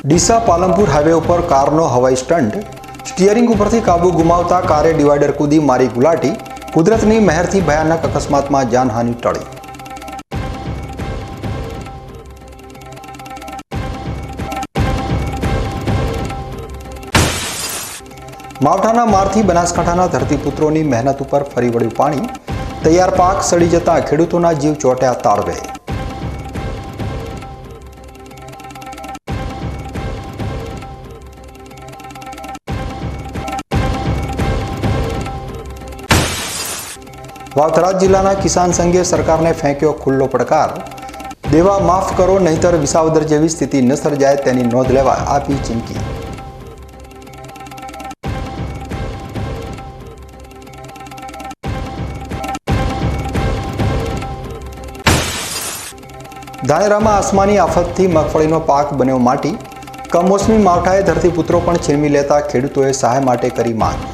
Deesa Palanpur highway ઉપર કારનો હવાઈ stunt, steering ઉપરથી કાબુ ગુમાવતા કારે ડિવાઈડર કૂદી મારી ગુલાટી, કુદરતની મહેરથી ભયાનક અકસ્માતમાં જાનહાનિ ટળી. માવઠાના મારથી બનાસકાંઠાના ધરતીપુત્રોની મહેનત ઉપર ફરી વળ્યું પાણી, તૈયાર પાક સડી જતા ખેડૂતોના જીવ ચોંટ્યા તાળવે. વાવથરા જિલ્લાના કિસાન સંઘે સરકારને ફેંક્યો ખુલ્લો પડકાર, દેવા માફ કરો નહીંતર વિસાવદર જેવી સ્થિતિ ન સર્જાય તેની નોંધ લેવા આપી ચીમકી. ધાનેરામાં આસમાની આફતથી મગફળીનો પાક બન્યો માટી, કમોસમી માવઠાએ ધરતીપુત્રો પણ છીનવી લેતા ખેડૂતોએ સહાય માટે કરી માંગ.